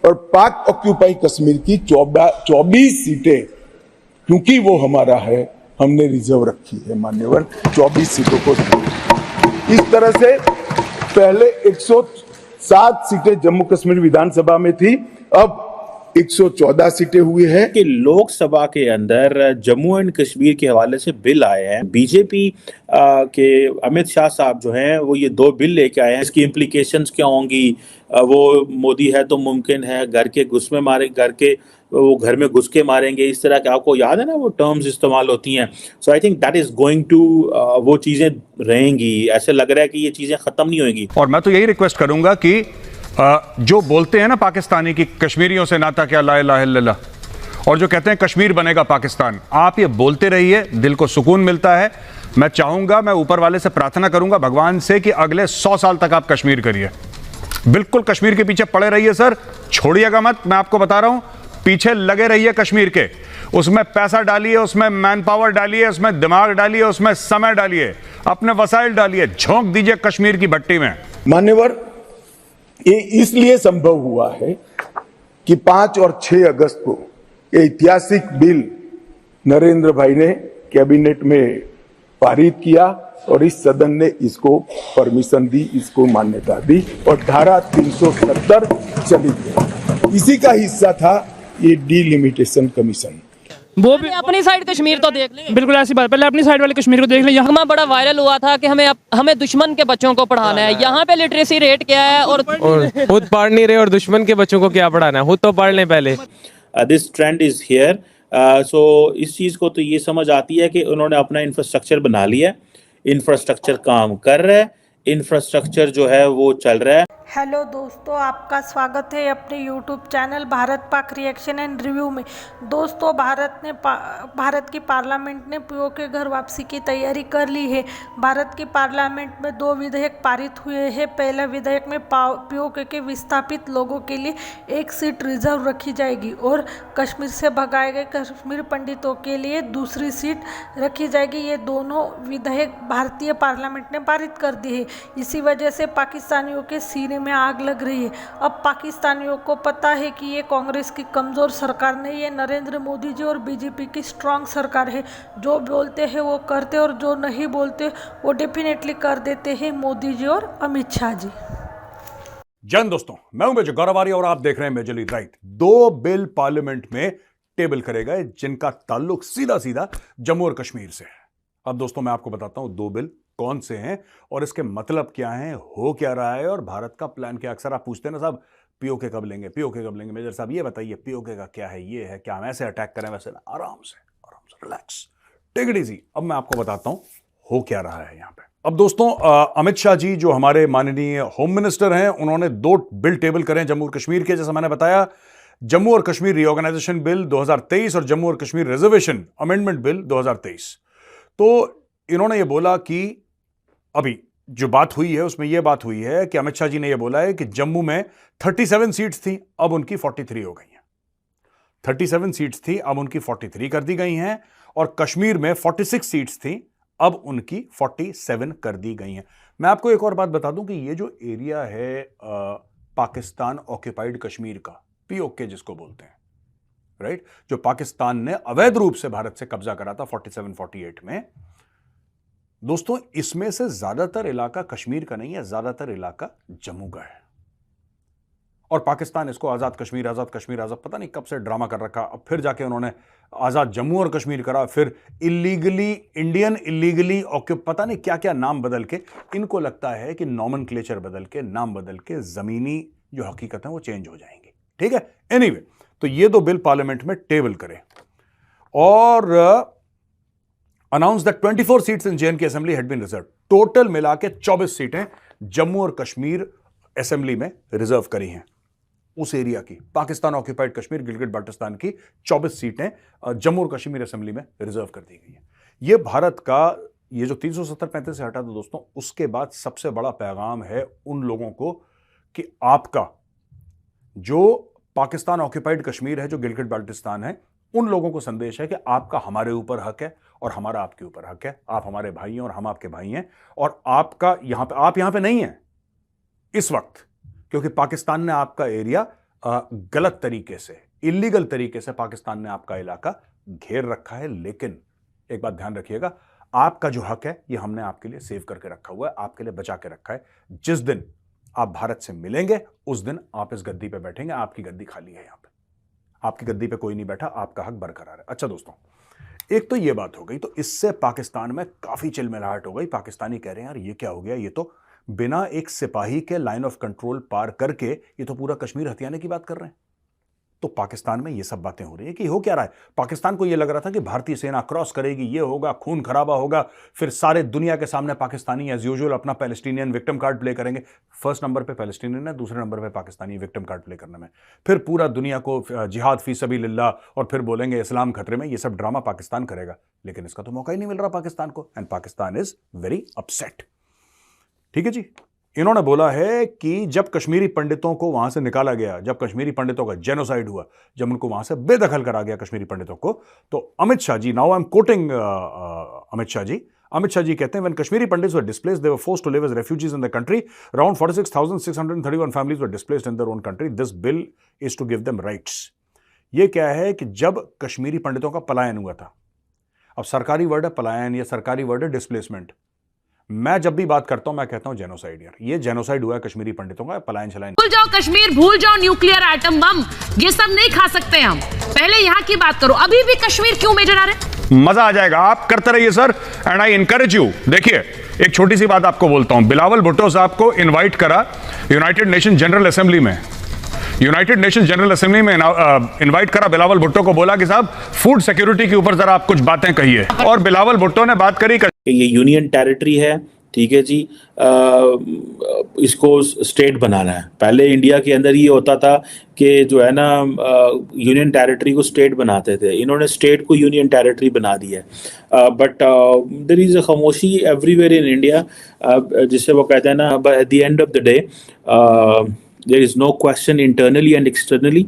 और पाक ऑक्यूपाई कश्मीर की 24 सीटें, क्योंकि वो हमारा है, हमने रिजर्व रखी है मान्यवर, 24 सीटों को। इस तरह से पहले 107 सीटें जम्मू कश्मीर विधानसभा में थी, अब 114 सीटें हुई हैं। कि लोकसभा के अंदर जम्मू एंड कश्मीर के हवाले से बिल आए हैं। बीजेपी के अमित शाह साहब जो हैं वो ये 2 बिल लेके आए हैं। इसकी इम्प्लीकेशंस क्या होंगी? वो मोदी है तो मुमकिन है घर के घुस में मारे, वो घर में घुस के मारेंगे, इस तरह के आपको याद है ना वो टर्म्स इस्तेमाल होती हैं। So I think that is going to, वो चीजें रहेंगी। ऐसे लग रहा है कि ये चीजें खत्म नहीं होंगी। और मैं तो यही रिक्वेस्ट करूंगा कि जो बोलते हैं ना पाकिस्तानी की कश्मीरियों से नाता क्या, ला इलाहा इल्लल्लाह, और जो कहते हैं कश्मीर बनेगा पाकिस्तान, आप ये बोलते रहिए, दिल को सुकून मिलता है। मैं चाहूंगा, मैं ऊपर वाले से प्रार्थना करूंगा भगवान से कि अगले 100 साल तक आप कश्मीर करिए, बिल्कुल कश्मीर के पीछे पड़े रहिए सर, छोड़िएगा मत। मैं आपको बता रहा हूं, पीछे लगे रहिए कश्मीर के, उसमें पैसा डालिए, उसमें मैन पावर डालिए, उसमें दिमाग डालिए, उसमें समय डालिए, अपने वसाइल डालिए, झोंक दीजिए कश्मीर की भट्टी में। मान्यवर, ये इसलिए संभव हुआ है कि 5 और 6 अगस्त को ये ऐतिहासिक बिल नरेंद्र भाई ने कैबिनेट में पारित किया और इस सदन ने इसको परमिशन दी, इसको मान्यता दी और धारा 370 चली गई। इसी का हिस्सा था ये डिलिमिटेशन कमीशन। वो भी अपनी साइड कश्मीर तो देख लें। बिल्कुल ऐसी बात, पहले अपनी साइड वाले कश्मीर को देख लें। यहाँ बड़ा वायरल हुआ था कि हमें दुश्मन के बच्चों को पढ़ाना है। यहाँ पे लिटरेसी रेट क्या है और खुद पढ़ नहीं रहे और दुश्मन के बच्चों को क्या पढ़ाना है, खुद तो पढ़ लें पहले। This trend is here. So इस चीज को तो ये समझ आती है कि उन्होंने अपना इंफ्रास्ट्रक्चर बना लिया है, इंफ्रास्ट्रक्चर काम कर रहा है, इंफ्रास्ट्रक्चर जो है वो चल रहा है। हेलो दोस्तों, आपका स्वागत है अपने YouTube channel Bharat Pak reaction and review में। दोस्तों, भारत की पार्लियामेंट ने पीओके घर वापसी की तैयारी कर ली है। भारत की पार्लियामेंट में 2 विधेयक पारित हुए हैं। पहला विधेयक में पीओके के विस्थापित लोगों के लिए 1 सीट रिजर्व रखी जाएगी और कश्मीर से भगाए गए कश्मीर पंडितों के लिए दूसरी सीट रखी जाएगी। ये दोनों विधेयक भारतीय पार्लियामेंट ने पारित कर दिए हैं। इसी वजह से पाकिस्तानियों के सीने में आग लग रही है। अब पाकिस्तानियों को पता है कि ये कांग्रेस की कमजोर सरकार नहीं, ये नरेंद्र मोदी जी और बीजेपी की स्ट्रांग सरकार है। जो बोलते हैं वो करते और जो नहीं बोलते वो डेफिनेटली कर देते हैं मोदी जी और अमित शाह जी। जन दोस्तों, मैं हूं मेजर गौरव आर्य और आप देख रहे हैं मेजरली राइट। 2 बिल पार्लियामेंट में टेबल करेगा जिनका ताल्लुक सीधा सीधा जम्मू और कश्मीर से है। अब दोस्तों मैं आपको बताता हूं 2 बिल कौन से हैं और इसके मतलब क्या हैं, हो क्या रहा है और भारत का प्लान क्या। अक्सर आप पूछते हैं ना साहब पीओके कब लेंगे, पीओके कब लेंगे। मेजर साहब ये बताइए पीओके का क्या है, ये है क्या, हम ऐसे अटैक करें वैसे ना, आराम से रिलैक्स, टेक इट इजी। अब मैं आपको बताता हूं हो क्या रहा है यहां पे। अब दोस्तों अमित शाह जी जो हमारे माननीय होम मिनिस्टर हैं, उन्होंने 2 बिल टेबल करें जम्मू और कश्मीर के। जैसा मैंने बताया, जम्मू और कश्मीर रीऑर्गेनाइजेशन बिल 2023 और जम्मू और कश्मीर रिजर्वेशन अमेंडमेंट बिल 2023। तो इन्होंने ये बोला कि अभी जो बात हुई है उसमें यह बात हुई है कि अमित शाह जी ने यह बोला है कि जम्मू में 37 सीट्स थी, अब उनकी 43 हो गई हैं। 37 सीट्स थी, अब उनकी 43 कर दी गई हैं और कश्मीर में 46 सीट्स थी, अब उनकी 47 कर दी गई हैं। मैं आपको एक और बात बता दूं कि ये जो एरिया है पाकिस्तान ऑक्यूपाइड कश्मीर का, पीओके जिसको बोलते हैं, राइट, जो पाकिस्तान ने अवैध रूप से भारत से कब्जा करा था 47-48 में, दोस्तों इसमें से ज्यादातर इलाका कश्मीर का नहीं है, ज्यादातर इलाका जम्मू का है। और पाकिस्तान इसको आजाद कश्मीर पता नहीं कब से ड्रामा कर रखा। अब फिर जाके उन्होंने आजाद जम्मू और कश्मीर करा, फिर इलीगली पता नहीं क्या क्या नाम बदल के, इनको लगता है कि नॉमेनक्लेचर बदल के, नाम बदल के जमीनी जो हकीकत है वो चेंज हो जाएंगी। ठीक है, एनीवे, तो ये 2 बिल पार्लियामेंट में टेबल करें और announce that 24 seats in J and K assembly had been reserve. Total मिला के 24 सीटें जम्मू और कश्मीर असेंबली में रिजर्व करी हैं। उस एरिया की, पाकिस्तान ऑक्यूपाइड कश्मीर गिलगिट बाल्टिस्तान की 24 सीटें जम्मू और कश्मीर असेंबली में रिजर्व कर दी गई हैं। यह भारत का, ये जो 370-35 से हटा दो दोस्तों, उसके बाद सबसे बड़ा पैगाम है उन लोगों को कि आपका जो पाकिस्तान ऑक्यूपाइड कश्मीर है, जो गिलगिट बाल्टिस्तान है, उन लोगों को संदेश है कि आपका हमारे ऊपर हक है और हमारा आपके ऊपर हक है। आप हमारे भाई हैं और हम आपके भाई हैं, और आपका यहां पे, आप यहां पे नहीं हैं इस वक्त, क्योंकि पाकिस्तान ने आपका एरिया गलत तरीके से, इलीगल तरीके से पाकिस्तान ने आपका इलाका घेर रखा है। लेकिन एक बात ध्यान रखिएगा, आपका जो हक है ये हमने आपके लिए सेव करके रखा हुआ है, आपके लिए बचा के रखा है। जिस दिन आप भारत से मिलेंगे उस दिन आप इस गद्दी पे बैठेंगे, आपकी गद्दी खाली है। यहां पे आपकी गद्दी पे कोई नहीं बैठा, आपका हक बरकरार है। अच्छा दोस्तों, एक तो ये बात हो गई, तो इससे पाकिस्तान में काफी चिलमिलाहट हो गई। पाकिस्तानी कह रहे हैं यार ये क्या हो गया, ये तो बिना एक सिपाही के लाइन ऑफ कंट्रोल पार करके ये तो पूरा कश्मीर हथियाने की बात कर रहे हैं। तो पाकिस्तान में ये सब बातें हो रही है कि हो क्या रहा है। पाकिस्तान को ये लग रहा था कि भारतीय सेना क्रॉस करेगी, ये होगा, खून खराबा होगा, फिर सारे दुनिया के सामने पाकिस्तानी एज यूजुअल अपना पैलेस्टीनियन विक्टिम कार्ड प्ले करेंगे। फर्स्ट नंबर पे पैलेस्टीनियन है, दूसरे नंबर पे पाकिस्तानी विक्टिम कार्ड प्ले करने में, फिर पूरा दुनिया को जिहाद फी सबीलिल्लाह, और फिर बोलेंगे इस्लाम खतरे में। ये सब ड्रामा पाकिस्तान करेगा, लेकिन इसका तो मौका ही नहीं मिल रहा पाकिस्तान को, and Pakistan is very upset. ठीक है जी, इन्होंने बोला है कि जब कश्मीरी पंडितों को वहां से निकाला गया, जब कश्मीरी पंडितों का जेनोसाइड हुआ, जब उनको वहां से बेदखल करा गया कश्मीरी पंडितों को, तो Amit Shah ji, now I am quoting Amit Shah ji कहते हैं, when Kashmiri Pandits were displaced they were forced to live as refugees in the country, around 46,631 families were displaced in their own country, this bill is to give them rights. ये क्या है कि जब कश्मीरी पंडितों का पलायन हुआ था, अब सरकारी वर्ड है पलायन या सरकारी वर्ड है डिस्प्लेसमेंट, मैं जब भी बात करता हूं मैं कहता हूं जेनोसाइड। यार ये जेनोसाइड हुआ है कश्मीरी पंडितों का, पलायन चलायन। भूल जाओ कश्मीर, भूल जाओ न्यूक्लियर एटम बम, ये सब नहीं खा सकते हम। पहले यहाँ की बात करो, अभी भी कश्मीर क्यों मेजर आ रहे? मजा आ जाएगा, आप करते रहिए sir, and I encourage you. देखिए एक छोटी सी बात आपको बोलता हूं, बिलावल भुट्टो साहब को इनवाइट करा यूनाइटेड नेशन जनरल असेंबली में, इनवाइट करा बिलावल भुट्टो को, बोला कि साहब फूड सिक्योरिटी के ऊपर जरा आप कुछ बातें कहिए, और बिलावल भुट्टो ने बात करी। ये यूनियन टेरिटरी है, ठीक है जी, इसको स्टेट बनाना है। पहले इंडिया के अंदर ये होता था कि जो है ना यूनियन टेरिटरी को स्टेट बनाते थे, इन्होंने स्टेट को यूनियन टेरिटरी बना दिया है। बट देयर इज़ अ खामोशी एवरीवेयर इन इंडिया, जिससे वो कहते हैं ना, at the end of the day there is no question internally and externally.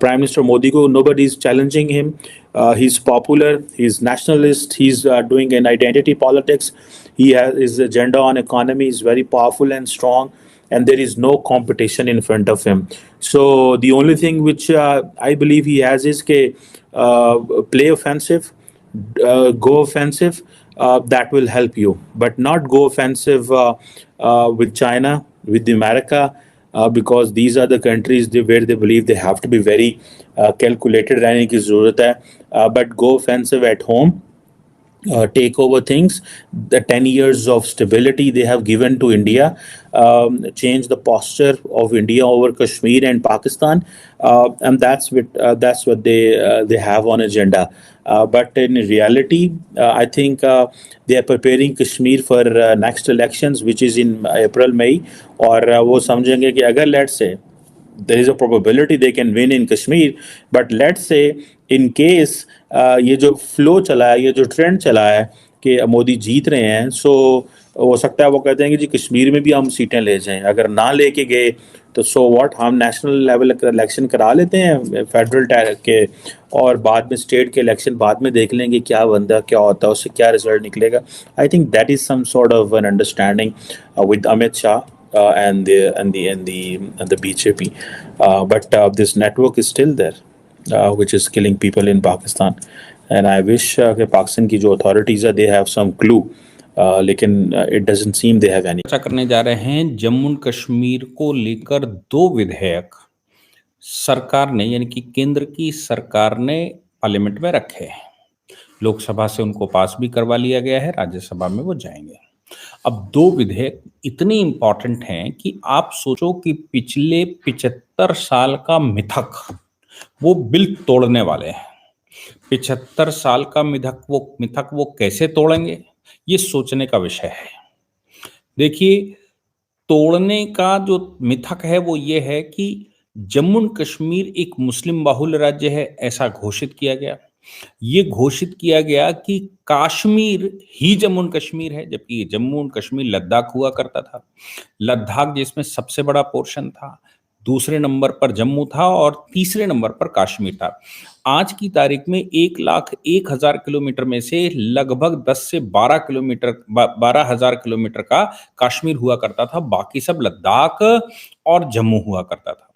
Prime Minister Modi ko nobody is challenging him. He's popular, he's nationalist, he's doing an identity politics. He has his agenda on economy is very powerful and strong, and there is no competition in front of him. So the only thing which I believe he has is play offensive, go offensive. That will help you, but not go offensive with China, with America. Because these are the countries where they believe they have to be very calculated रहने की ज़रूरत है, but go offensive at home, take over things. The 10 years of stability they have given to India, change the posture of India over Kashmir and Pakistan, and that's what they have on agenda. But in reality, I think they are preparing Kashmir for next elections, which is in April, May. और वो समझेंगे कि अगर let's say there is a probability they can win in Kashmir, but let's say in case ये जो flow चला है, ये जो trend चला है कि मोदी जीत रहे हैं, so हो सकता है वो कहते हैं कि जी कश्मीर में भी हम सीटें ले जाएं। अगर ना लेके गए तो सो व्हाट, हम नेशनल लेवल का इलेक्शन करा लेते हैं फेडरल के, और बाद में स्टेट के इलेक्शन बाद में देख लेंगे क्या बनता, क्या होता है, उससे क्या रिजल्ट निकलेगा। I think that is some sort of an understanding with Amit Shah and the BJP, but this network is still there, which is killing people in Pakistan, and I wish कि पाकिस्तान की जो authorities are they have some clue, लेकिन it doesn't seem they have any. चर्चा करने जा रहे हैं जम्मू कश्मीर को लेकर दो विधेयक सरकार ने, यानी कि केंद्र की सरकार ने पार्लियामेंट में रखे हैं। लोकसभा से उनको पास भी करवा लिया गया है, राज्यसभा में वो जाएंगे। अब दो विधेयक इतने इंपॉर्टेंट हैं कि आप सोचो कि पिछले 75 साल का मिथक वो बिल तोड़ने वाले हैं। 75 साल का मिथक वो कैसे तोड़ेंगे, ये सोचने का विषय है। देखिए, तोड़ने का जो मिथक है वो ये है कि जम्मू कश्मीर एक मुस्लिम बाहुल्य राज्य है, ऐसा घोषित किया गया। ये घोषित किया गया कि कश्मीर ही जम्मू कश्मीर है, जबकि जम्मू कश्मीर लद्दाख हुआ करता था। लद्दाख जिसमें सबसे बड़ा पोर्शन था, दूसरे नंबर पर जम्मू था और तीसरे नंबर पर कश्मीर था। आज की तारीख में 1,01,000 किलोमीटर में से लगभग 10 से 12,000 किलोमीटर का कश्मीर हुआ करता था, बाकी सब लद्दाख और जम्मू हुआ करता था।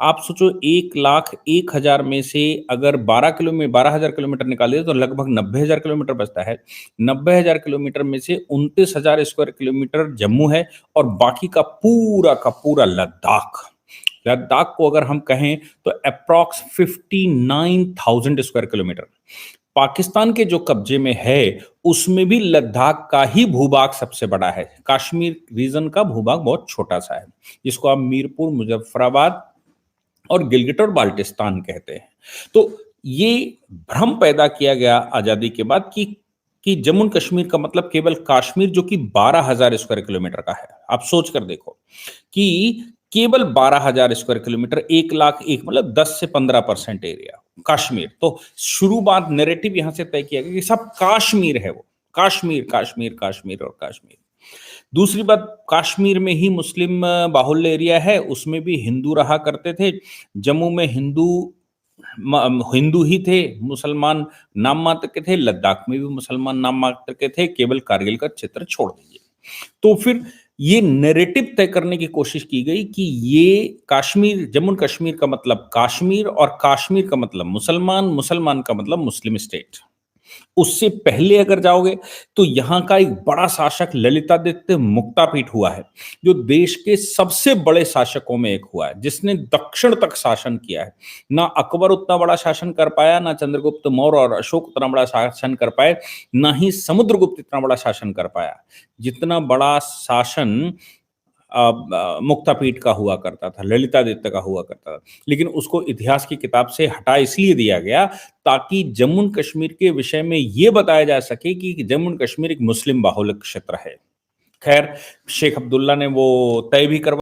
आप सोचो 1,01,000 में से अगर 12,000 किलोमीटर निकाले तो लगभग 90,000 किलोमीटर बचता है। 90,000 किलोमीटर में से 29,000 स्क्वायर किलोमीटर जम्मू है और बाकी का पूरा लद्दाख। लद्दाख को अगर हम कहें तो अप्रॉक्स 59,000 स्क्वायर किलोमीटर पाकिस्तान के जो कब्जे में है उसमें भी लद्दाख का ही भूभाग सबसे बड़ा है। कश्मीर रीजन का भूभाग बहुत छोटा सा है, जिसको आप मीरपुर, मुजफ्फराबाद और गिलगिट और बाल्टिस्तान कहते हैं। तो ये भ्रम पैदा किया गया आजादी के बाद कि जम्मू एंड कश्मीर का मतलब केवल कश्मीर, जो कि 12,000 स्क्वायर किलोमीटर का है। आप सोच कर देखो कि केवल 12,000 स्क्वायर किलोमीटर, 1,01,000 मतलब 10 से 15% एरिया कश्मीर। तो शुरुआत नैरेटिव यहां से तय किया गया कि सब कश्मीर है, वो कश्मीर कश्मीर कश्मीर और कश्मीर। दूसरी बात, कश्मीर में ही मुस्लिम बाहुल्य एरिया है, उसमें भी हिंदू रहा करते थे। जम्मू में हिंदू ही थे, मुसलमान नाम मात्र के थे। लद्दाख में भी मुसलमान नाम मात्र के थे, केवल कारगिल का क्षेत्र छोड़ दीजिए। तो फिर ये नैरेटिव तय करने की कोशिश की गई कि ये कश्मीर, जम्मू एंड कश्मीर का मतलब कश्मीर और कश्मीर का मतलब मुसलमान, मुसलमान का मतलब मुस्लिम स्टेट। उससे पहले अगर जाओगे तो यहां का एक बड़ा शासक ललितादित्य मुक्तापीठ हुआ है, जो देश के सबसे बड़े शासकों में एक हुआ है, जिसने दक्षिण तक शासन किया है। ना अकबर उतना बड़ा शासन कर पाया, ना चंद्रगुप्त मौर्य और अशोक उतना बड़ा शासन कर पाए, ना ही समुद्रगुप्त इतना बड़ा शासन कर पाया जितना बड़ा शासन मुक्तापीठ का हुआ करता था, ललितादित्य का हुआ करता था। लेकिन उसको इतिहास की किताब से हटा इसलिए दिया गया ताकि जम्मू एंड कश्मीर के विषय में यह बताया जा सके कि जम्मू एंड कश्मीर एक मुस्लिम बाहुल्य क्षेत्र है। खैर, शेख अब्दुल्ला ने वो तय भी करवा